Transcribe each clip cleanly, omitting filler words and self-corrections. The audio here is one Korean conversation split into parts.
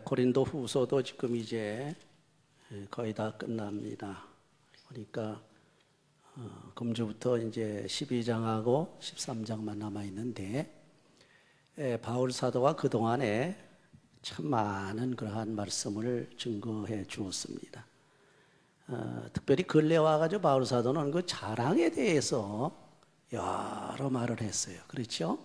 고린도 후서도 지금 이제 거의 다 끝납니다. 그러니까 금주부터 이제 12장하고 13장만 남아있는데, 바울 사도가 그동안에 참 많은 그러한 말씀을 증거해 주었습니다. 특별히 근래 와가지고 바울 사도는 그 자랑에 대해서 여러 말을 했어요. 그렇죠?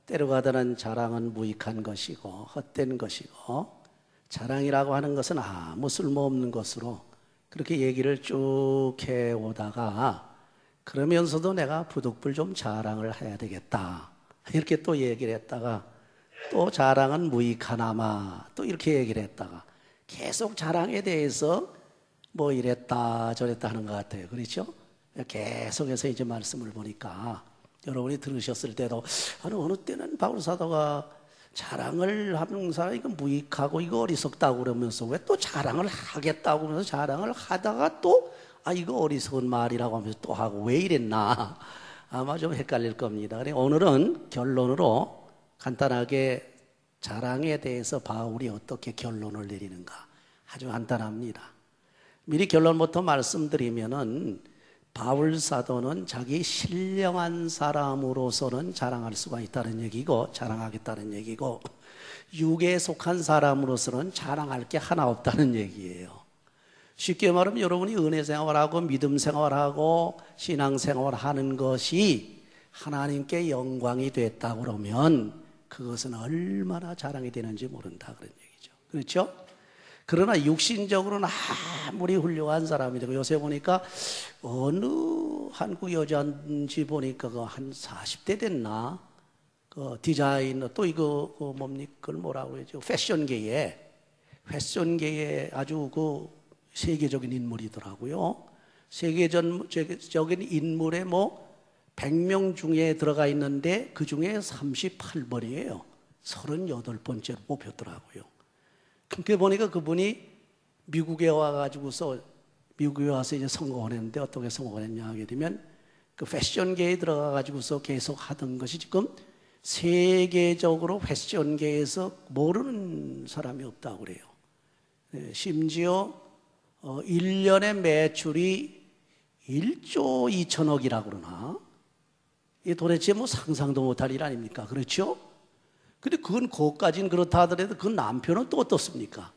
때려가다는 자랑은 무익한 것이고 헛된 것이고, 자랑이라고 하는 것은 아무 쓸모없는 것으로 그렇게 얘기를 쭉 해오다가, 그러면서도 내가 부득불 좀 자랑을 해야 되겠다 이렇게 또 얘기를 했다가, 또 자랑은 무익하나마 또 이렇게 얘기를 했다가, 계속 자랑에 대해서 뭐 이랬다 저랬다 하는 것 같아요. 그렇죠? 계속해서 이제 말씀을 보니까 여러분이 들으셨을 때도 어느 때는 바울 사도가 자랑을 하는 사람이 이거 무익하고 이거 어리석다고 그러면서 왜 또 자랑을 하겠다고 하면서 자랑을 하다가 또 이거 어리석은 말이라고 하면서 또 하고 왜 이랬나, 아마 좀 헷갈릴 겁니다. 오늘은 결론으로 간단하게 자랑에 대해서 바울이 어떻게 결론을 내리는가, 아주 간단합니다. 미리 결론부터 말씀드리면은, 바울 사도는 자기 신령한 사람으로서는 자랑할 수가 있다는 얘기고, 자랑하겠다는 얘기고, 육에 속한 사람으로서는 자랑할 게 하나 없다는 얘기예요. 쉽게 말하면 여러분이 은혜 생활하고 믿음 생활하고 신앙 생활하는 것이 하나님께 영광이 됐다 그러면 그것은 얼마나 자랑이 되는지 모른다 그런 얘기죠. 그렇죠? 그러나 육신적으로는 아무리 훌륭한 사람이고, 요새 보니까 어느 한국 여자인지 보니까 한 40대 됐나? 그 디자이너, 또 이거 뭡니까? 그걸 뭐라고 그러죠? 패션계에 아주 그 세계적인 인물이더라고요. 세계적인 인물에 뭐 100명 중에 들어가 있는데 그 중에 38번이에요. 38번째로 뽑혔더라고요. 그렇게 보니까 그분이 미국에 와가지고서, 미국에 와서 이제 성공을 했는데, 어떻게 성공을 했냐 하게 되면 그 패션계에 들어가가지고서 계속 하던 것이 지금 세계적으로 패션계에서 모르는 사람이 없다고 그래요. 심지어 1년의 매출이 1조 2천억이라고 그러나, 이게 도대체 뭐 상상도 못할 일 아닙니까? 그렇죠? 근데 그건 그것까지는 그렇다 하더라도 그 남편은 또 어떻습니까?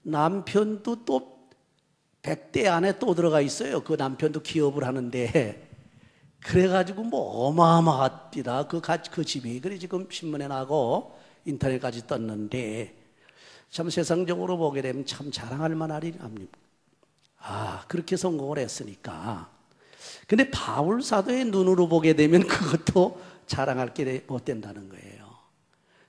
남편도 또 100대 안에 또 들어가 있어요. 그 남편도 기업을 하는데, 그래가지고 뭐 어마어마합니다. 그 집이. 그래 지금 신문에 나고 인터넷까지 떴는데, 참 세상적으로 보게 되면 참 자랑할 만한 일 아닙니까? 그렇게 성공을 했으니까. 근데 바울 사도의 눈으로 보게 되면 그것도 자랑할 게 못 된다는 거예요.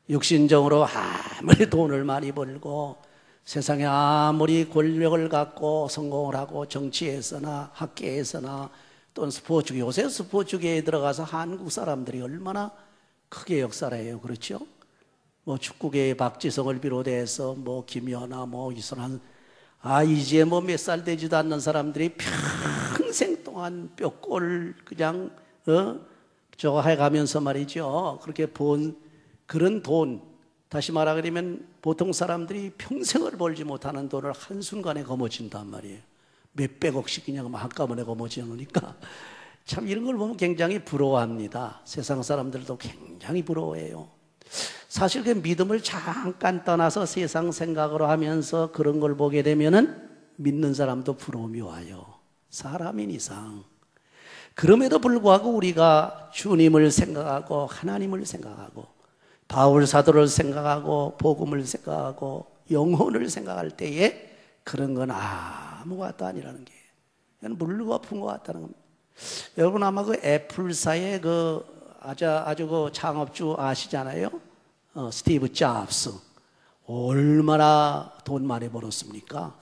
육신적으로 아무리 돈을 많이 벌고 세상에 아무리 권력을 갖고 성공을 하고, 정치에서나 학계에서나 또는 스포츠계, 요새 스포츠계에 들어가서 한국 사람들이 얼마나 크게 역사를 해요. 그렇죠? 뭐 축구계의 박지성을 비롯해서 뭐 김연아, 뭐 이선환, 이제 뭐 몇 살 되지도 않는 사람들이 평생 동안 뼈골 그냥 저거 해가면서 말이죠. 그렇게 본 그런 돈, 다시 말하면 보통 사람들이 평생을 벌지 못하는 돈을 한순간에 거머쥔단 말이에요. 몇백억씩 그냥 한꺼번에 거머쥐니까 참 이런 걸 보면 굉장히 부러워합니다. 세상 사람들도 굉장히 부러워해요. 사실 그 믿음을 잠깐 떠나서 세상 생각으로 하면서 그런 걸 보게 되면은 믿는 사람도 부러움이 와요. 사람인 이상. 그럼에도 불구하고 우리가 주님을 생각하고 하나님을 생각하고 바울 사도를 생각하고 복음을 생각하고 영혼을 생각할 때에 그런 건 아무것도 아니라는 게, 그냥 물고 아픈 것 같다는 겁니다. 여러분 아마 그 애플사의 아주 그 창업주 아시잖아요? 스티브 잡스. 얼마나 돈 많이 벌었습니까?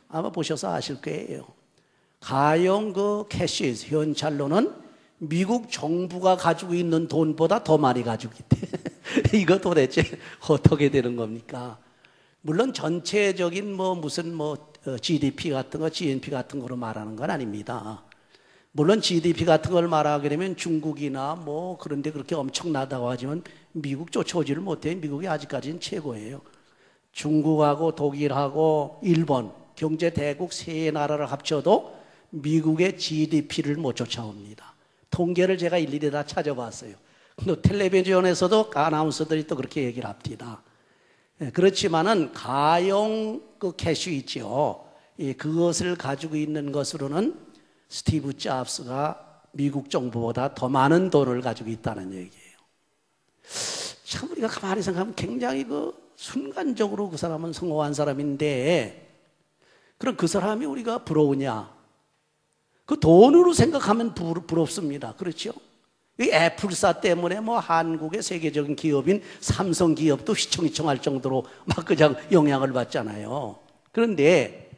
아마 보셔서 아실 거예요. 가용 그 캐시 현찰로는 미국 정부가 가지고 있는 돈보다 더 많이 가지고 있대. 이거 도대체 어떻게 되는 겁니까? 물론 전체적인 무슨 GDP 같은 거, GNP 같은 거로 말하는 건 아닙니다. 물론 GDP 같은 걸 말하게 되면 중국이나 그런데 그렇게 엄청나다고 하지만 미국 쫓아오지를 못해요. 미국이 아직까지는 최고예요. 중국하고 독일하고 일본 경제 대국 세 나라를 합쳐도 미국의 GDP를 못 쫓아옵니다. 통계를 제가 일일이 다 찾아봤어요. 또 텔레비전에서도 아나운서들이 또 그렇게 얘기를 합니다. 그렇지만은 가용 그 캐시 있죠. 그것을 가지고 있는 것으로는 스티브 잡스가 미국 정부보다 더 많은 돈을 가지고 있다는 얘기예요. 참 우리가 가만히 생각하면 굉장히 순간적으로 그 사람은 성공한 사람인데, 그럼 그 사람이 우리가 부러우냐? 그 돈으로 생각하면 부럽습니다. 그렇죠? 이 애플사 때문에 한국의 세계적인 기업인 삼성 기업도 휘청휘청할 정도로 막 그냥 영향을 받잖아요. 그런데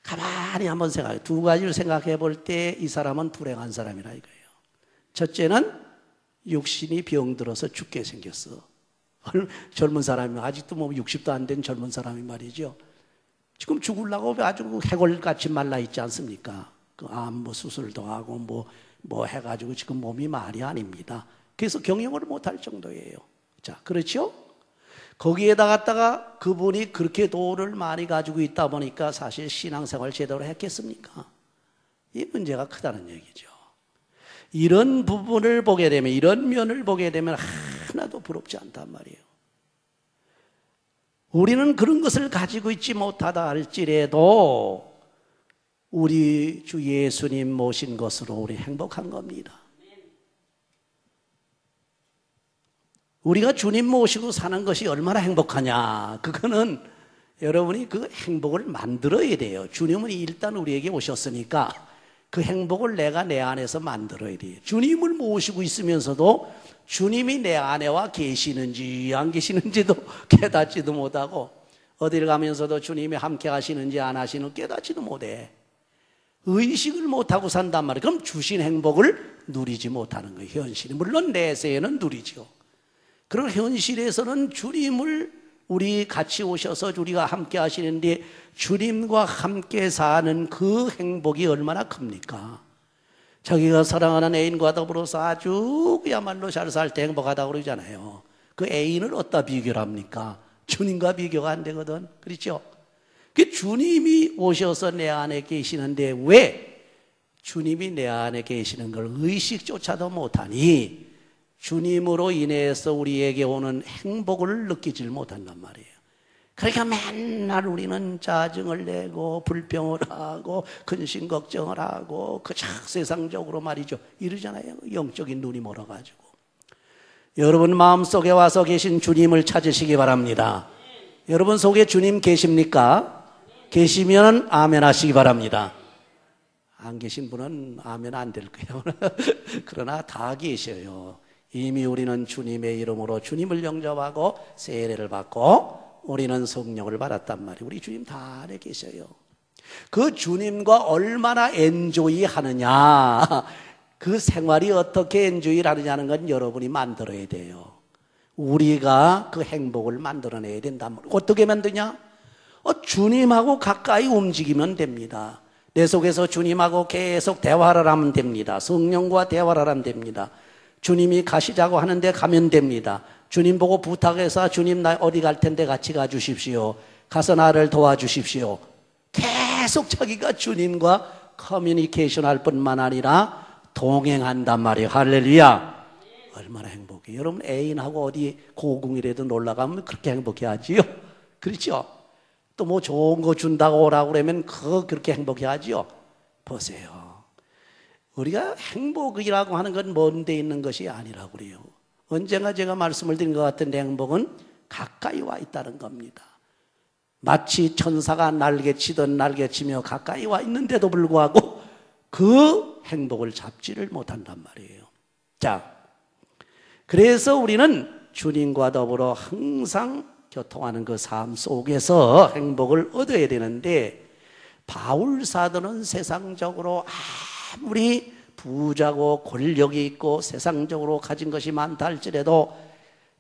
가만히 한번 생각해. 두 가지를 생각해 볼 때 이 사람은 불행한 사람이라 이거예요. 첫째는 육신이 병들어서 죽게 생겼어. 젊은 사람이, 아직도 60도 안 된 젊은 사람이 말이죠. 지금 죽으려고 아주 해골같이 말라 있지 않습니까? 그 암 수술도 하고 뭐 해가지고 지금 몸이 말이 아닙니다. 그래서 경영을 못할 정도예요. 자, 그렇죠? 거기에다 갖다가 그분이 그렇게 돈을 많이 가지고 있다 보니까 사실 신앙생활 제대로 했겠습니까? 이 문제가 크다는 얘기죠. 이런 부분을 보게 되면, 이런 면을 보게 되면 하나도 부럽지 않단 말이에요. 우리는 그런 것을 가지고 있지 못하다 할지라도 우리 주 예수님 모신 것으로 우리 행복한 겁니다. 우리가 주님 모시고 사는 것이 얼마나 행복하냐, 그거는 여러분이 그 행복을 만들어야 돼요. 주님은 일단 우리에게 오셨으니까 그 행복을 내가 내 안에서 만들어야 돼요. 주님을 모시고 있으면서도 주님이 내 안에와 계시는지 안 계시는지도 깨닫지도 못하고, 어딜 가면서도 주님이 함께 하시는지 안 하시는지 깨닫지도 못해. 의식을 못하고 산단 말이에요. 그럼 주신 행복을 누리지 못하는 거예요. 현실이. 물론 내세에는 누리죠. 그럼 현실에서는 주님을 우리 같이 오셔서 우리가 함께 하시는데, 주님과 함께 사는 그 행복이 얼마나 큽니까? 자기가 사랑하는 애인과 더불어서 아주 그야말로 잘 살 때 행복하다고 그러잖아요. 그 애인을 어디다 비교를 합니까? 주님과 비교가 안 되거든. 그렇죠? 그 주님이 오셔서 내 안에 계시는데 왜 주님이 내 안에 계시는 걸 의식조차도 못하니 주님으로 인해서 우리에게 오는 행복을 느끼질 못한단 말이에요. 그러니까 맨날 우리는 짜증을 내고 불평을 하고 근심 걱정을 하고 그저 세상적으로 말이죠, 이러잖아요. 영적인 눈이 멀어가지고. 여러분 마음속에 와서 계신 주님을 찾으시기 바랍니다. 여러분 속에 주님 계십니까? 계시면 아멘 하시기 바랍니다. 안 계신 분은 아멘 안 될 거예요. 그러나 다 계셔요. 이미 우리는 주님의 이름으로 주님을 영접하고 세례를 받고 우리는 성령을 받았단 말이에요. 우리 주님 다 안에 계셔요. 그 주님과 얼마나 엔조이 하느냐, 그 생활이 어떻게 엔조이를 하느냐는 건 여러분이 만들어야 돼요. 우리가 그 행복을 만들어내야 된단 말이에요. 어떻게 만드냐? 주님하고 가까이 움직이면 됩니다. 내 속에서 주님하고 계속 대화를 하면 됩니다. 성령과 대화를 하면 됩니다. 주님이 가시자고 하는데 가면 됩니다. 주님 보고 부탁해서 주님 나 어디 갈 텐데 같이 가주십시오. 가서 나를 도와주십시오. 계속 자기가 주님과 커뮤니케이션 할 뿐만 아니라 동행한단 말이에요. 할렐루야. 얼마나 행복해. 여러분 애인하고 어디 고궁이라도 놀러 가면 그렇게 행복해 하지요. 그렇죠? 또 뭐 좋은 거 준다고 오라고 그러면 그렇게 행복해 하지요. 보세요. 우리가 행복이라고 하는 건 먼 데 있는 것이 아니라고 그래요. 언젠가 제가 말씀을 드린 것 같은데 행복은 가까이 와 있다는 겁니다. 마치 천사가 날개치던 날개치며 가까이 와 있는데도 불구하고 그 행복을 잡지를 못한단 말이에요. 자, 그래서 우리는 주님과 더불어 항상 교통하는 그 삶 속에서 행복을 얻어야 되는데, 바울 사도는 세상적으로 아무리 부자고 권력이 있고 세상적으로 가진 것이 많다 할지라도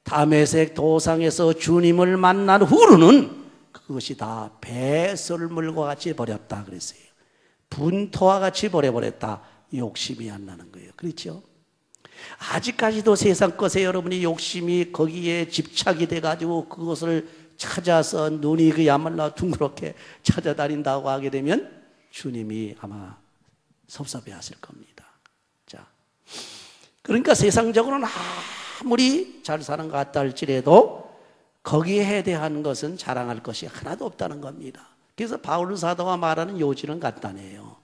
다메섹 도상에서 주님을 만난 후로는 그것이 다 배설물과 같이 버렸다 그랬어요. 분토와 같이 버려버렸다. 욕심이 안 나는 거예요. 그렇죠? 아직까지도 세상 것에 여러분이 욕심이 거기에 집착이 돼가지고 그것을 찾아서 눈이 그야말로 둥그렇게 찾아다닌다고 하게 되면 주님이 아마 섭섭해 하실 겁니다. 자, 그러니까 세상적으로는 아무리 잘 사는 것 같다 할지라도 거기에 대한 것은 자랑할 것이 하나도 없다는 겁니다. 그래서 바울 사도가 말하는 요지는 간단해요.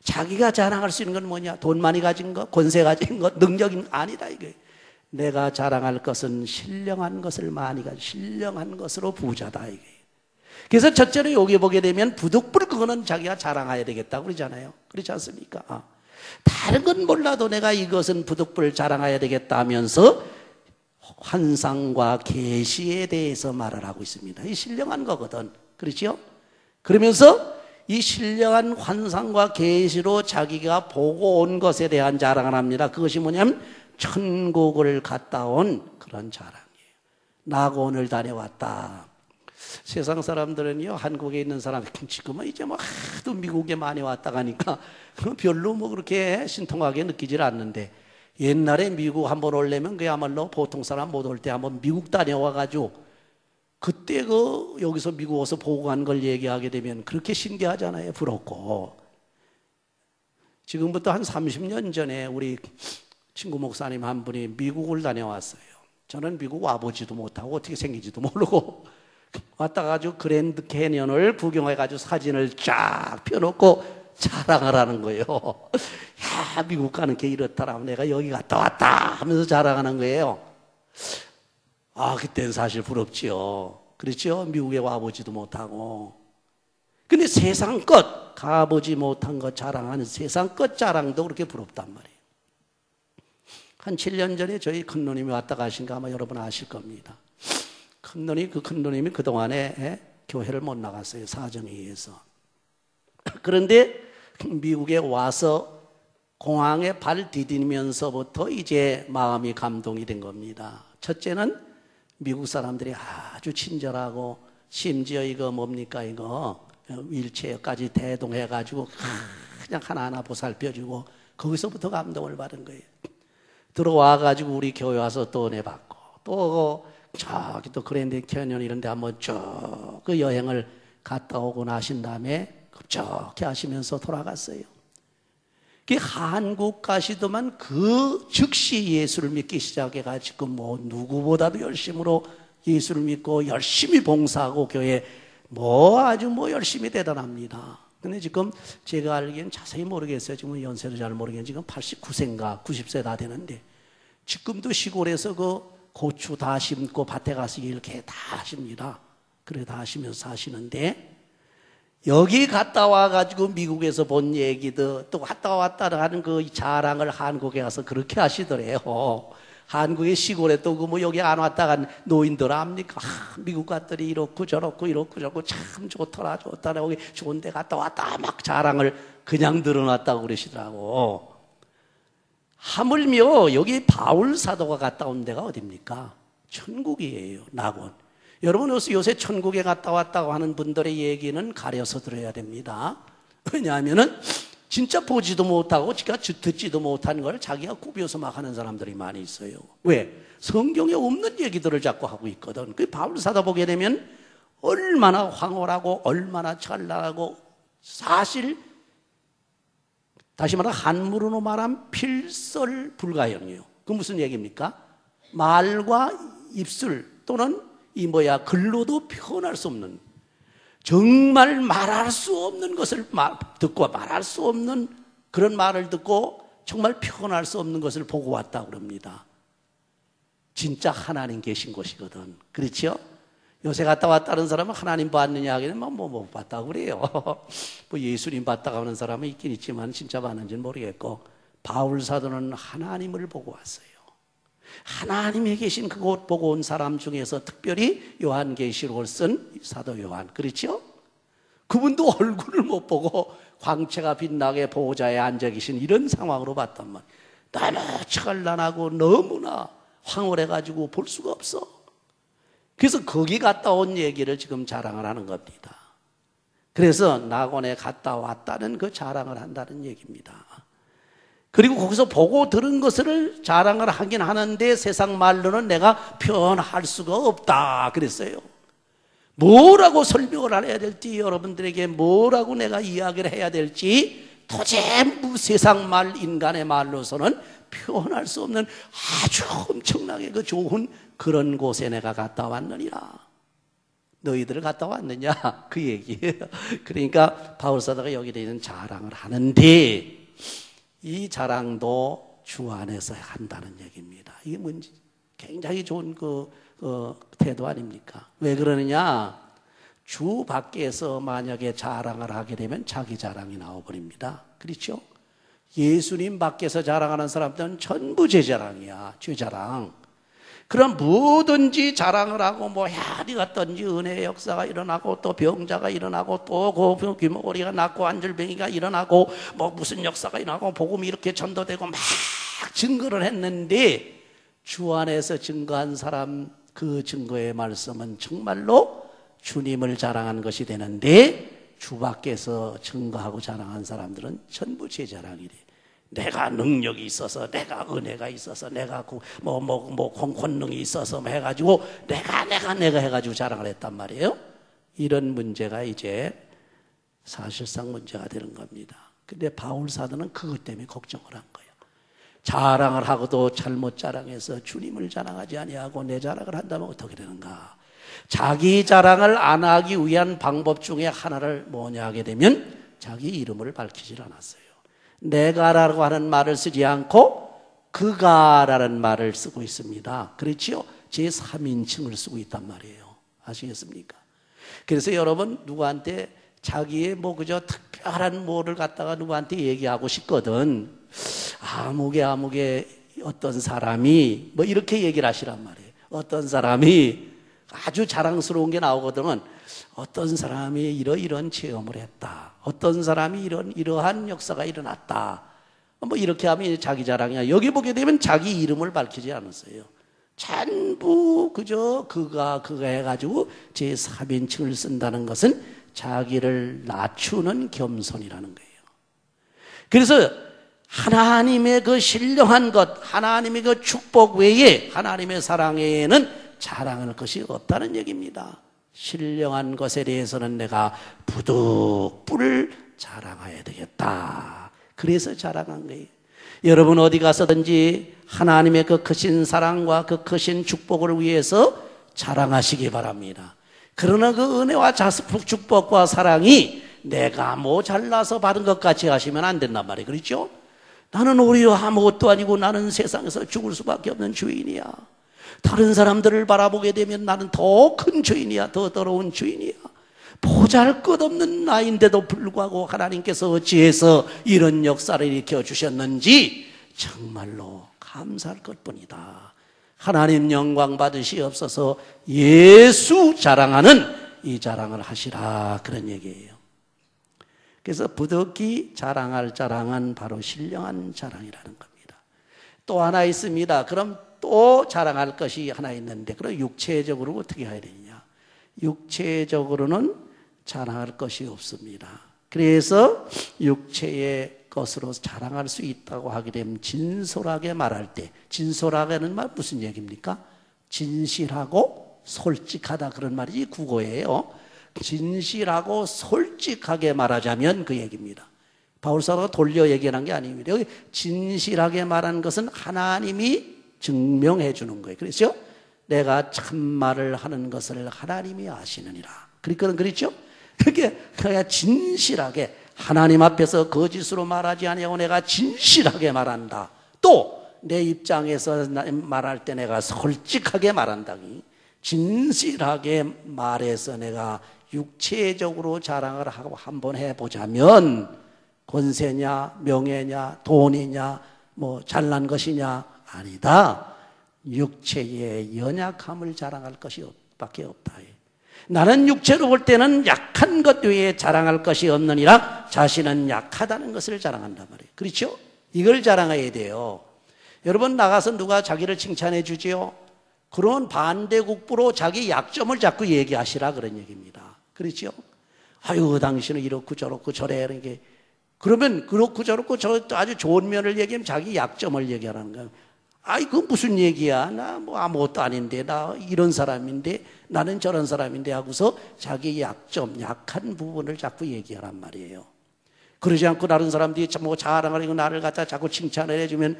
자기가 자랑할 수 있는 건 뭐냐? 돈 많이 가진 것, 권세 가진 것, 능력이 아니다 이게. 내가 자랑할 것은 신령한 것을 많이 가진 신령한 것으로 부자다 이게. 그래서 첫째로 여기 보게 되면 부득불 그거는 자기가 자랑해야 되겠다고 그러잖아요. 그렇지 않습니까? 다른 건 몰라도 내가 이것은 부득불 자랑해야 되겠다 하면서 환상과 계시에 대해서 말을 하고 있습니다. 이 신령한 거거든. 그렇죠? 그러면서 이 신령한 환상과 계시로 자기가 보고 온 것에 대한 자랑을 합니다. 그것이 뭐냐면 천국을 갔다 온 그런 자랑이에요. 낙원을 다녀왔다. 세상 사람들은요, 한국에 있는 사람, 지금은 이제 뭐 하도 미국에 많이 왔다 가니까 별로 뭐 그렇게 신통하게 느끼질 않는데, 옛날에 미국 한번 오려면 그야말로 보통 사람 못 올 때 한번 미국 다녀와가지고 그때 여기서 미국 와서 보고 간 걸 얘기하게 되면 그렇게 신기하잖아요. 부럽고. 지금부터 한 30년 전에 우리 친구 목사님 한 분이 미국을 다녀왔어요. 저는 미국 와보지도 못하고 어떻게 생긴지도 모르고 왔다가지고 그랜드 캐니언을 구경해가지고 사진을 쫙 펴놓고 자랑을 하는 거예요. 야, 미국 가는 게 이렇더라. 내가 여기 갔다 왔다 하면서 자랑하는 거예요. 그때는 사실 부럽지요. 그렇죠? 미국에 와보지도 못하고. 근데 세상 것, 가보지 못한 것 자랑하는 세상 것 자랑도 그렇게 부럽단 말이에요. 한 7년 전에 저희 큰누님이 왔다 가신 거 아마 여러분 아실 겁니다. 큰누님이 그동안에 교회를 못 나갔어요. 사정에 의해서. 그런데 미국에 와서 공항에 발 디디면서부터 이제 마음이 감동이 된 겁니다. 첫째는 미국 사람들이 아주 친절하고 심지어 이거 뭡니까 이거 휠체어까지 대동해가지고 그냥 하나하나 보살펴주고 거기서부터 감동을 받은 거예요. 들어와가지고 우리 교회 와서 또 은혜 받고 또 저기 또 그랜드 캐니언 이런 데 한번 쭉 그 여행을 갔다 오고 나신 다음에 급적히 하시면서 돌아갔어요. 그 한국 가시더만 그 즉시 예수를 믿기 시작해가지고 뭐 누구보다도 열심으로 예수를 믿고 열심히 봉사하고 교회 아주 열심히 대단합니다. 근데 지금 제가 알기엔 자세히 모르겠어요. 지금 연세도 잘 모르겠는데 지금 89세인가 90세 다 되는데 지금도 시골에서 그 고추 다 심고 밭에 가서 이렇게 다 하십니다. 그래 다 하시면서 사시는데 여기 갔다 와가지고 미국에서 본 얘기도 또 갔다 왔다 하는 그 자랑을 한국에 가서 그렇게 하시더래요. 한국의 시골에 또 여기 안 왔다 간 노인들 압니까? 미국 갔더니 이렇고 저렇고 참 좋더라 여기 좋은 데 갔다 왔다 막 자랑을 그냥 늘어놨다고 그러시더라고. 하물며 여기 바울 사도가 갔다 온 데가 어딥니까? 천국이에요. 낙원. 여러분 요새 천국에 갔다 왔다고 하는 분들의 얘기는 가려서 들어야 됩니다. 왜냐하면은 진짜 보지도 못하고 듣지도 못한 걸 자기가 꾸며서 막 하는 사람들이 많이 있어요. 왜? 성경에 없는 얘기들을 자꾸 하고 있거든. 그 바울 사도 보게 되면 얼마나 황홀하고 얼마나 찬란하고 사실 다시 말하면 한문으로 말하면 필설불가형이에요. 그 무슨 얘기입니까? 말과 입술 또는 글로도 표현할 수 없는 정말 말할 수 없는 것을 듣고 말할 수 없는 그런 말을 듣고 정말 표현할 수 없는 것을 보고 왔다고 그럽니다. 진짜 하나님 계신 곳이거든. 그렇죠? 요새 갔다 왔다는 사람은 하나님 봤느냐 하기는 못 봤다고 그래요. 예수님 봤다고 하는 사람은 있긴 있지만 진짜 봤는지는 모르겠고 바울 사도는 하나님을 보고 왔어요. 하나님이 계신 그곳 보고 온 사람 중에서 특별히 요한계시록을 쓴 사도 요한, 그렇죠? 그분도 얼굴을 못 보고 광채가 빛나게 보호자에 앉아 계신 이런 상황으로 봤단 말이에요. 너무 찬란하고 너무나 황홀해가지고 볼 수가 없어. 그래서 거기 갔다 온 얘기를 지금 자랑을 하는 겁니다. 그래서 낙원에 갔다 왔다는 그 자랑을 한다는 얘기입니다. 그리고 거기서 보고 들은 것을 자랑을 하긴 하는데 세상 말로는 내가 표현할 수가 없다 그랬어요. 뭐라고 설명을 해야 될지, 여러분들에게 뭐라고 내가 이야기를 해야 될지 도저히 세상 말, 인간의 말로서는 표현할 수 없는 아주 엄청나게 그 좋은 그런 곳에 내가 갔다 왔느니라. 너희들 갔다 왔느냐? 그 얘기예요. 그러니까 바울사도가 여기에 있는 자랑을 하는데, 이 자랑도 주 안에서 한다는 얘기입니다. 이게 뭔지 굉장히 좋은 태도 아닙니까? 왜 그러느냐? 주 밖에서 만약에 자랑을 하게 되면 자기 자랑이 나와버립니다. 그렇죠? 예수님 밖에서 자랑하는 사람들은 전부 제 자랑이야. 제 자랑. 그럼 뭐든지 자랑을 하고, 뭐 해안이 갔든지 은혜의 역사가 일어나고, 또 병자가 일어나고, 또 그 귀머거리가 낫고, 안절병이가 일어나고, 뭐 무슨 역사가 일어나고, 복음이 이렇게 전도되고 막 증거를 했는데, 주 안에서 증거한 사람, 그 증거의 말씀은 정말로 주님을 자랑한 것이 되는데, 주 밖에서 증거하고 자랑한 사람들은 전부 제 자랑이래. 내가 능력이 있어서, 내가 은혜가 있어서, 내가 권능이 있어서 해가지고 내가 해가지고 자랑을 했단 말이에요. 이런 문제가 이제 사실상 문제가 되는 겁니다. 근데 바울 사도는 그것 때문에 걱정을 한 거예요. 자랑을 하고도 잘못 자랑해서 주님을 자랑하지 아니하고 내 자랑을 한다면 어떻게 되는가? 자기 자랑을 안 하기 위한 방법 중에 하나를 뭐냐 하게 되면 자기 이름을 밝히질 않았어요. 내가라고 하는 말을 쓰지 않고 그가라는 말을 쓰고 있습니다. 그렇지요? 제3인칭을 쓰고 있단 말이에요. 아시겠습니까? 그래서 여러분, 누구한테 자기의 그저 특별한 뭐를 갖다가 누구한테 얘기하고 싶거든. 아무개 어떤 사람이 이렇게 얘기를 하시란 말이에요. 어떤 사람이 아주 자랑스러운 게 나오거든요. 어떤 사람이 이런 체험을 했다. 어떤 사람이 이러한 역사가 일어났다. 이렇게 하면 자기 자랑이야. 여기 보게 되면 자기 이름을 밝히지 않았어요. 전부 그저 그가 해가지고 제3인칭을 쓴다는 것은 자기를 낮추는 겸손이라는 거예요. 그래서 하나님의 그 신령한 것, 하나님의 그 축복 외에, 하나님의 사랑 외에는 자랑할 것이 없다는 얘기입니다. 신령한 것에 대해서는 내가 부득불을 자랑해야 되겠다. 그래서 자랑한 거예요. 여러분 어디 가서든지 하나님의 그 크신 사랑과 그 크신 축복을 위해서 자랑하시기 바랍니다. 그러나 그 은혜와 축복과 사랑이 내가 잘나서 받은 것 같이 하시면 안 된단 말이에요. 그렇죠? 나는 오히려 아무것도 아니고 나는 세상에서 죽을 수밖에 없는 죄인이야. 다른 사람들을 바라보게 되면 나는 더 큰 죄인이야. 더 더러운 죄인이야. 보잘것없는 나인데도 불구하고 하나님께서 어찌해서 이런 역사를 일으켜 주셨는지 정말로 감사할 것뿐이다. 하나님 영광 받으시옵소서. 예수 자랑하는 이 자랑을 하시라, 그런 얘기예요. 그래서 부득이 자랑할 자랑은 바로 신령한 자랑이라는 겁니다. 또 하나 있습니다. 그럼 또 자랑할 것이 하나 있는데, 그럼 육체적으로 어떻게 해야 되느냐? 육체적으로는 자랑할 것이 없습니다. 그래서 육체의 것으로 자랑할 수 있다고 하게 되면 진솔하게 말할 때, 진솔하게는 말 무슨 얘기입니까? 진실하고 솔직하다, 그런 말이 국어예요. 진실하고 솔직하게 말하자면 그 얘기입니다. 바울사도가 돌려 얘기한 게 아닙니다. 여기 진실하게 말한 것은 하나님이 증명해 주는 거예요. 그렇죠? 내가 참말을 하는 것을 하나님이 아시느니라. 그러니까 그렇죠? 그게 그냥 진실하게 하나님 앞에서 거짓으로 말하지 아니하고 내가 진실하게 말한다. 또 내 입장에서 말할 때 내가 솔직하게 말한다. 진실하게 말해서 내가 육체적으로 자랑을 하고 한번 해보자면 권세냐 명예냐 돈이냐 잘난 것이냐 아니다. 육체의 연약함을 자랑할 것이 밖에 없다. 나는 육체로 볼 때는 약한 것 외에 자랑할 것이 없느니라. 자신은 약하다는 것을 자랑한단 말이에요. 그렇죠? 이걸 자랑해야 돼요. 여러분 나가서 누가 자기를 칭찬해 주지요? 그런 반대국부로 자기 약점을 자꾸 얘기하시라, 그런 얘기입니다. 그렇죠? 아유 당신은 이렇고 저렇고 저래 이런 게, 그러면 그렇고 저렇고 저 아주 좋은 면을 얘기하면 자기 약점을 얘기하라는 거예요. 아이, 그 무슨 얘기야? 나 뭐 아무것도 아닌데, 나 이런 사람인데, 나는 저런 사람인데 하고서 자기 약점, 약한 부분을 자꾸 얘기하란 말이에요. 그러지 않고 다른 사람들이 뭐 자랑하고 나를 갖다 자꾸 칭찬을 해주면,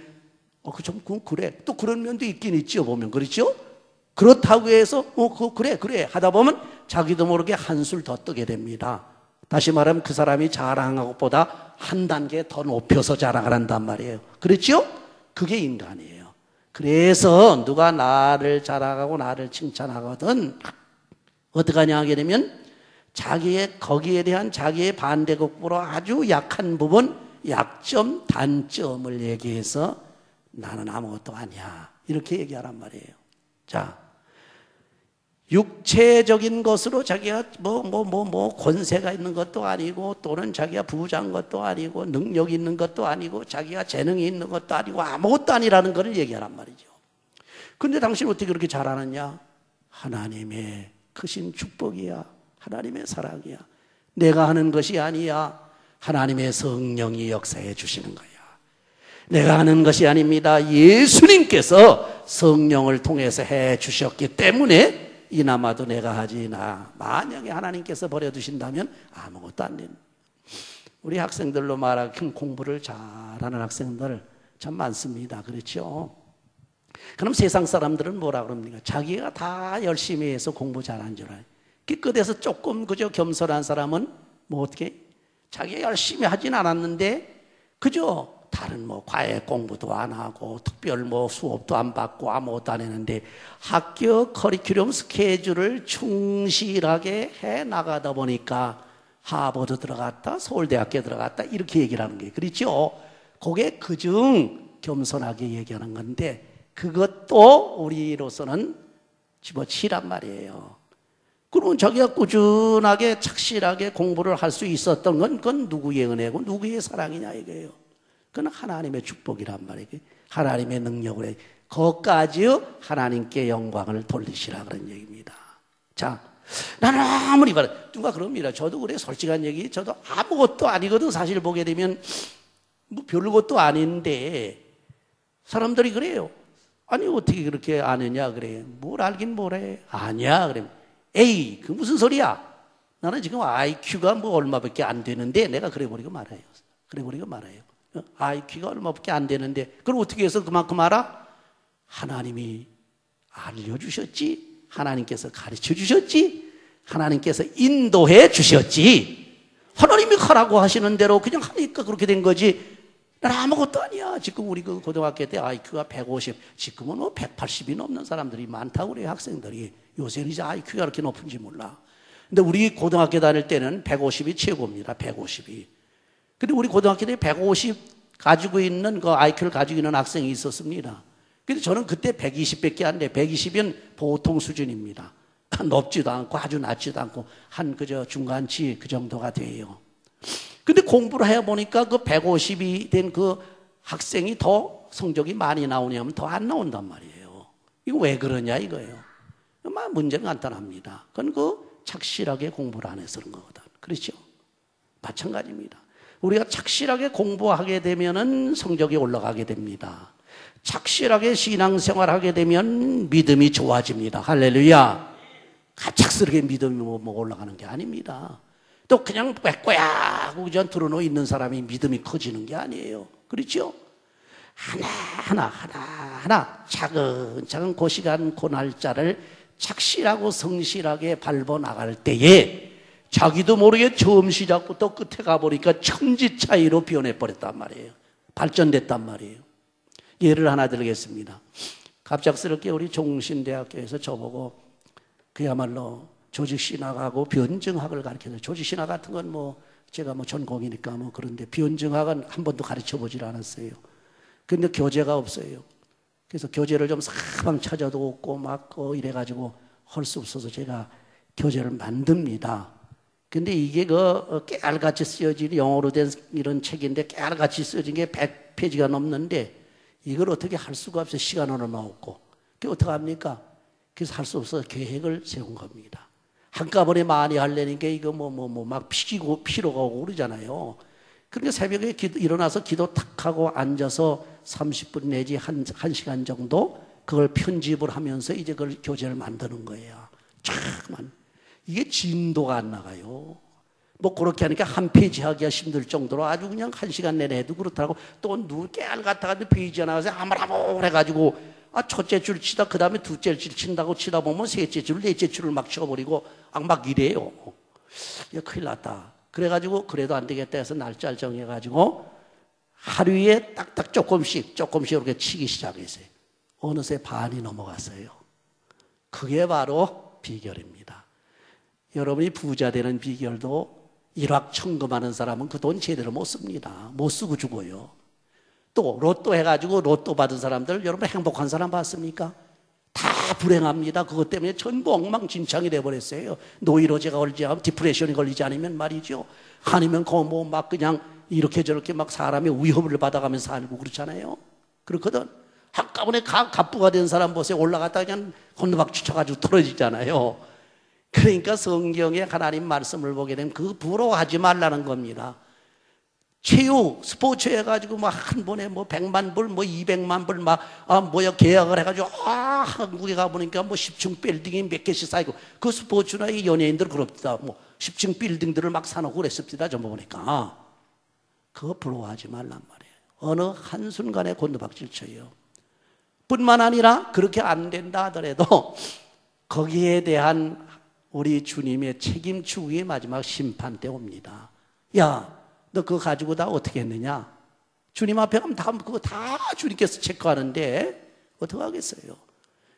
그건 그래. 또 그런 면도 있긴 있죠, 보면. 그렇죠? 그렇다고 해서, 그래. 하다 보면 자기도 모르게 한술 더 뜨게 됩니다. 다시 말하면 그 사람이 자랑한 것보다 한 단계 더 높여서 자랑을 한단 말이에요. 그렇죠? 그게 인간이에요. 그래서 누가 나를 자랑하고 나를 칭찬하거든 어떻게 하냐 하게 되면 자기의 거기에 대한 자기의 반대급부로 아주 약한 부분, 약점, 단점을 얘기해서 나는 아무것도 아니야 이렇게 얘기하란 말이에요. 자, 육체적인 것으로 자기가 권세가 있는 것도 아니고 또는 자기가 부자인 것도 아니고 능력이 있는 것도 아니고 자기가 재능이 있는 것도 아니고 아무것도 아니라는 것을 얘기하란 말이죠. 그런데 당신 어떻게 그렇게 잘하느냐? 하나님의 크신 축복이야. 하나님의 사랑이야. 내가 하는 것이 아니야. 하나님의 성령이 역사해 주시는 거야. 내가 하는 것이 아닙니다. 예수님께서 성령을 통해서 해 주셨기 때문에 이나마도 내가 하지 만약에 하나님께서 버려두신다면 아무것도 안 된다. 우리 학생들로 말하면 공부를 잘하는 학생들 참 많습니다. 그렇죠? 그럼 세상 사람들은 뭐라 그럽니까? 자기가 다 열심히 해서 공부 잘한 줄 알아요. 끝에서 조금 그저 겸손한 사람은 뭐 어떻게 자기가 열심히 하진 않았는데 그저 다른 과외 공부도 안 하고 특별 수업도 안 받고 아무것도 안 했는데 학교 커리큘럼 스케줄을 충실하게 해 나가다 보니까 하버드 들어갔다 서울대학교 들어갔다 이렇게 얘기를 하는 거예요. 그렇죠? 그게 그중 겸손하게 얘기하는 건데 그것도 우리로서는 집어치란 말이에요. 그러면 자기가 꾸준하게 착실하게 공부를 할 수 있었던 건 그건 누구의 은혜고 누구의 사랑이냐 이거예요. 그건 하나님의 축복이란 말이에요. 하나님의 능력을 해. 거기까지 하나님께 영광을 돌리시라 그런 얘기입니다. 자, 나는 아무리 말해 누가 그럽니다. 저도 그래 솔직한 얘기 저도 아무것도 아니거든. 사실 보게 되면 별것도 아닌데 사람들이 그래요. 아니 어떻게 그렇게 아느냐 그래. 뭘 알긴 뭐래. 아니야 그래. 에이 그 무슨 소리야. 나는 지금 IQ가 얼마밖에 안 되는데 내가 그래버리고 말아요. IQ가 얼마밖에 안 되는데 그럼 어떻게 해서 그만큼 알아? 하나님이 알려주셨지. 하나님께서 가르쳐 주셨지. 하나님께서 인도해 주셨지. 하나님이 하라고 하시는 대로 그냥 하니까 그렇게 된 거지. 난 아무것도 아니야. 지금 우리 그 고등학교 때 IQ가 150, 지금은 180이 넘는 사람들이 많다고 그래요. 학생들이. 요새는 이제 IQ가 그렇게 높은지 몰라. 근데 우리 고등학교 다닐 때는 150이 최고입니다. 150이. 근데 우리 고등학교 때 150 가지고 있는 그 IQ를 가지고 있는 학생이 있었습니다. 근데 저는 그때 120밖에 안 돼. 120이면 보통 수준입니다. 높지도 않고 아주 낮지도 않고 한 그저 중간치 그 정도가 돼요. 근데 공부를 해보니까 그 150이 된 그 학생이 더 성적이 많이 나오냐면 더 안 나온단 말이에요. 이거 왜 그러냐 이거예요. 문제는 간단합니다. 그건 그 착실하게 공부를 안 해서 그런 거거든. 그렇죠? 마찬가지입니다. 우리가 착실하게 공부하게 되면은 성적이 올라가게 됩니다. 착실하게 신앙생활하게 되면 믿음이 좋아집니다. 할렐루야. 가착스럽게 믿음이 올라가는 게 아닙니다. 또 그냥 뺏고야 하고 그냥 들어놓여 있는 사람이 믿음이 커지는 게 아니에요. 그렇죠? 하나하나 차근차근 그 시간 그 날짜를 착실하고 성실하게 밟아 나갈 때에 자기도 모르게 처음 시작부터 끝에 가보니까 천지 차이로 변해버렸단 말이에요. 발전됐단 말이에요. 예를 하나 들겠습니다. 갑작스럽게 우리 종신대학교에서 저보고 그야말로 조직신학하고 변증학을 가르쳐서 조직신학 같은 건 제가 전공이니까 그런데 변증학은 한 번도 가르쳐 보질 않았어요. 근데 교재가 없어요. 그래서 교재를 좀 사방 찾아도 없고 이래가지고 할 수 없어서 제가 교재를 만듭니다. 근데 이게 깨알같이 쓰여진 영어로 된 이런 책인데 깨알같이 쓰여진 게 100페이지가 넘는데 이걸 어떻게 할 수가 없어요. 시간으로는 없고. 그게 어떻게 합니까? 그래서 할 수 없어서 계획을 세운 겁니다. 한꺼번에 많이 하려니까 이거 막 피로가 오고 그러잖아요. 그러니까 새벽에 일어나서 기도 탁 하고 앉아서 30분 내지 1시간 정도 그걸 편집을 하면서 이제 그걸 교재를 만드는 거예요. 잠깐만. 이게 진도가 안 나가요. 뭐 그렇게 하니까 한 페이지 하기가 힘들 정도로 아주 그냥 1시간 내내 해도 그렇다고 또 누구 깨알 같아가지고 페이지 하나 가서 아무라고 해가지고 첫째 줄 치다 그 다음에 둘째 줄 친다고 치다 보면 셋째 줄, 넷째 줄을 막 쳐버리고 막 이래요. 이거 큰일 났다. 그래가지고 그래도 안 되겠다 해서 날짜를 정해가지고 하루에 딱딱 조금씩 이렇게 치기 시작했어요. 어느새 반이 넘어갔어요. 그게 바로 비결입니다. 여러분이 부자 되는 비결도 일확천금하는 사람은 그 돈 제대로 못 씁니다. 못 쓰고 죽어요. 또 로또 해가지고 로또 받은 사람들 여러분 행복한 사람 봤습니까? 다 불행합니다. 그것 때문에 전부 엉망진창이 돼버렸어요. 노이로제가 걸리지 않으면 디프레션이 걸리지 않으면 말이죠. 아니면 막 그냥 이렇게 저렇게 막 사람의 위협을 받아가면서 살고 그렇잖아요. 그렇거든. 한꺼번에 갑부가 된 사람 보세요. 올라갔다 그냥 건너박 쳐가지고 떨어지잖아요. 그러니까 성경에 하나님 말씀을 보게 되면 그 부러워하지 말라는 겁니다. 체육, 스포츠 해가지고 한 번에 100만 불, 200만 불 계약을 해가지고 한국에 가보니까 10층 빌딩이 몇 개씩 쌓이고 그 스포츠나 이 연예인들 그럽니다. 10층 빌딩들을 막 사놓고 그랬습니다. 전부 보니까. 그거 부러워하지 말란 말이에요. 어느 한순간에 곤두박질 쳐요. 뿐만 아니라 그렇게 안 된다 하더라도 거기에 대한 우리 주님의 책임 추구의 마지막 심판 때 옵니다. 야, 너 그거 가지고 다 어떻게 했느냐? 주님 앞에 가면 그거 다 주님께서 체크하는데 어떻게 하겠어요?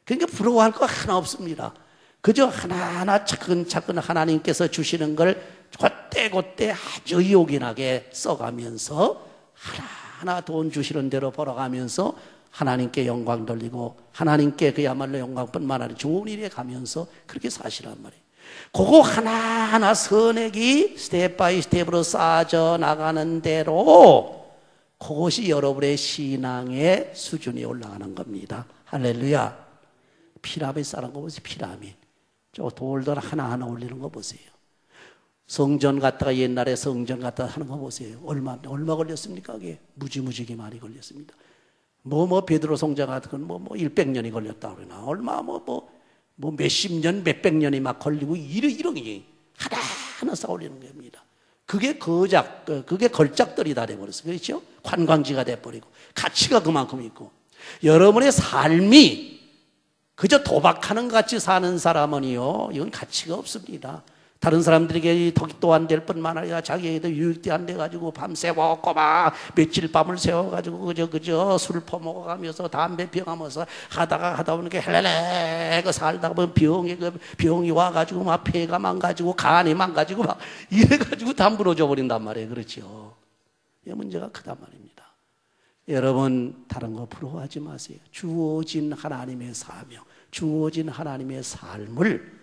그러니까 부러워할 거 하나 없습니다. 그저 하나하나 차근차근 하나님께서 주시는 걸 그때그때 아주 요긴하게 써가면서 하나하나 돈 주시는 대로 벌어가면서 하나님께 영광 돌리고 하나님께 그야말로 영광뿐만 아니라 좋은 일에 가면서 그렇게 사시란 말이에요. 그거 하나하나 선액이 스텝 바이 스텝으로 쌓아져 나가는 대로 그것이 여러분의 신앙의 수준이 올라가는 겁니다. 할렐루야. 피라밋 쌓는 거 보세요. 피라밋. 저 돌들 하나하나 올리는 거 보세요. 성전 갔다가 옛날에 성전 갔다가 하는 거 보세요. 얼마 걸렸습니까? 그게 무지무지게 많이 걸렸습니다. 베드로 성전 같은 건 100년이 걸렸다 그러나 얼마 몇십 년, 몇백 년이 막 걸리고 이런 게 하나하나 쌓아 올리는 겁니다. 그게 그게 걸작들이 다 돼버렸어요. 그렇죠? 관광지가 돼버리고 가치가 그만큼 있고 여러분의 삶이 그저 도박하는 것 같이 사는 사람은요, 이건 가치가 없습니다. 다른 사람들에게 덕도 안 될 뿐만 아니라 자기에게도 유익도 안 돼가지고 밤새 먹고 며칠 밤을 새워가지고 그저 술 퍼먹어가면서 담배 피워가면서 하다 보니까 헬레레 살다가 보면 병이 와가지고 폐가 망가지고 간이 망가지고 이래가지고 다 무너져 버린단 말이에요. 그렇죠? 이 문제가 크단 말입니다. 여러분 다른 거 부러워하지 마세요. 주어진 하나님의 사명, 주어진 하나님의 삶을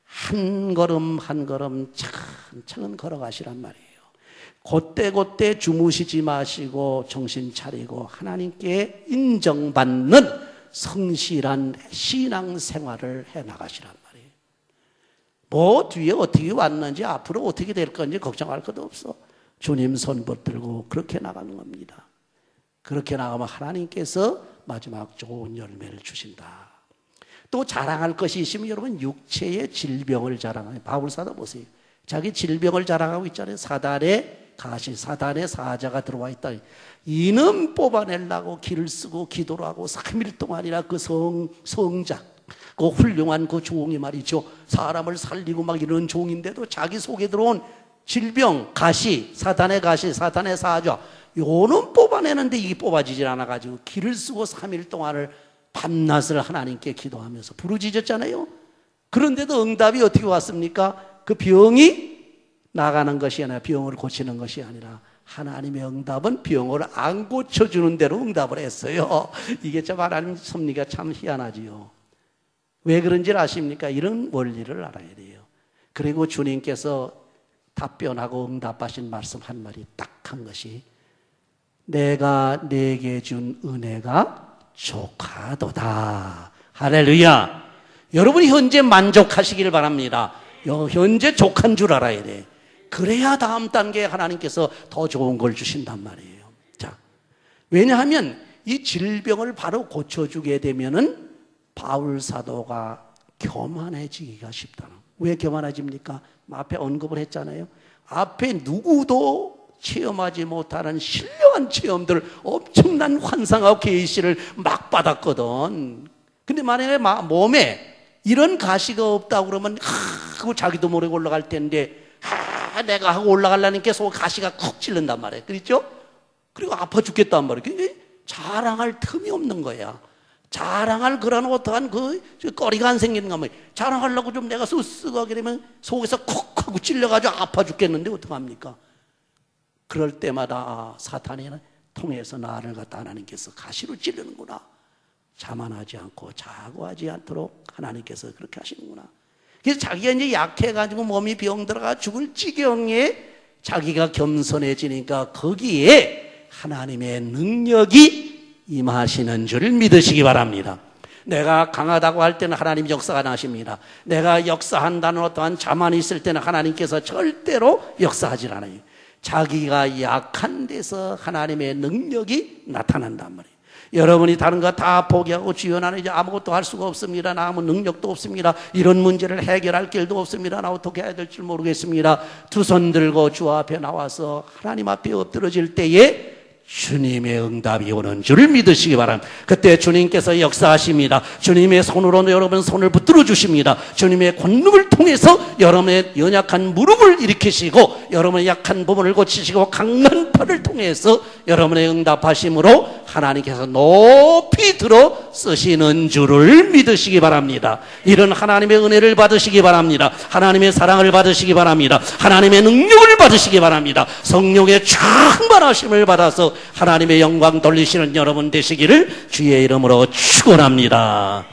한 걸음 한 걸음 차근차근 걸어가시란 말이에요. 그때 주무시지 마시고 정신 차리고 하나님께 인정받는 성실한 신앙생활을 해나가시란 말이에요. 뒤에 어떻게 왔는지 앞으로 어떻게 될 건지 걱정할 것도 없어. 주님 손 붙들고 그렇게 나가는 겁니다. 그렇게 나가면 하나님께서 마지막 좋은 열매를 주신다. 또 자랑할 것이 있으면 여러분 육체의 질병을 자랑해요. 바울사도 보세요. 자기 질병을 자랑하고 있잖아요. 사단의 가시, 사단의 사자가 들어와 있다. 이는 뽑아내려고 길을 쓰고 기도를 하고 3일 동안이나 그 성작, 그 훌륭한 그 종이 말이죠. 사람을 살리고 이런 종인데도 자기 속에 들어온 질병, 가시, 사단의 사자, 요는 뽑아내는데 이게 뽑아지질 않아가지고 길을 쓰고 3일 동안을 밤낮을 하나님께 기도하면서 부르짖었잖아요. 그런데도 응답이 어떻게 왔습니까? 그 병이 나가는 것이 아니라 병을 고치는 것이 아니라 하나님의 응답은 병을 안 고쳐주는 대로 응답을 했어요. 이게 참 하나님 섭리가 참 희한하지요. 왜 그런지 아십니까? 이런 원리를 알아야 돼요. 그리고 주님께서 답변하고 응답하신 말씀 한 말이 딱 한 것이 내가 내게 준 은혜가 족하도다. 할렐루야. 여러분이 현재 만족하시길 바랍니다. 현재 족한 줄 알아야 돼. 그래야 다음 단계에 하나님께서 더 좋은 걸 주신단 말이에요. 자, 왜냐하면 이 질병을 바로 고쳐주게 되면은 바울 사도가 교만해지기가 쉽다는. 왜 교만해집니까? 앞에 언급을 했잖아요. 앞에 누구도 체험하지 못하는 신령한 체험들, 엄청난 환상하고 계시를 막 받았거든. 근데 만약에 몸에 이런 가시가 없다고 그러면 그거 자기도 모르게 올라갈 텐데 내가 하고 올라가려니까 속 가시가 쿡 찔른단 말이에요. 그렇죠? 그리고 아파 죽겠단 말이에요. 자랑할 틈이 없는 거야. 자랑할 그런 어떠한 거리가 안 생기는가 말이에요. 자랑하려고 좀 내가 쓱쓱하게 되면 속에서 쿡 하고 찔려가지고 아파 죽겠는데 어떡합니까? 그럴 때마다 사탄이 통해서 나를 갖다 하나님께서 가시로 찌르는구나. 자만하지 않고 자고하지 않도록 하나님께서 그렇게 하시는구나. 그래서 자기가 이제 약해가지고 몸이 병들어가 죽을 지경에 자기가 겸손해지니까 거기에 하나님의 능력이 임하시는 줄 믿으시기 바랍니다. 내가 강하다고 할 때는 하나님 역사가 나십니다. 내가 역사한다는 어떠한 자만이 있을 때는 하나님께서 절대로 역사하지 않아요. 자기가 약한 데서 하나님의 능력이 나타난단 말이에요. 여러분이 다른 거 다 포기하고 주여 나는 이제 아무것도 할 수가 없습니다. 나 아무 능력도 없습니다. 이런 문제를 해결할 길도 없습니다. 나 어떻게 해야 될지 모르겠습니다. 두 손 들고 주 앞에 나와서 하나님 앞에 엎드러질 때에 주님의 응답이 오는 줄 믿으시기 바랍니다. 그때 주님께서 역사하십니다. 주님의 손으로 여러분 손을 붙들어 주십니다. 주님의 권능을 통해서 여러분의 연약한 무릎을 일으키시고 여러분의 약한 부분을 고치시고 강한 팔을 통해서 여러분의 응답하심으로 하나님께서 높이 들어 쓰시는 줄을 믿으시기 바랍니다. 이런 하나님의 은혜를 받으시기 바랍니다. 하나님의 사랑을 받으시기 바랍니다. 하나님의 능력을 받으시기 바랍니다. 성령의 충만하심을 받아서 하나님의 영광 돌리시는 여러분 되시기를 주의 이름으로 축원합니다.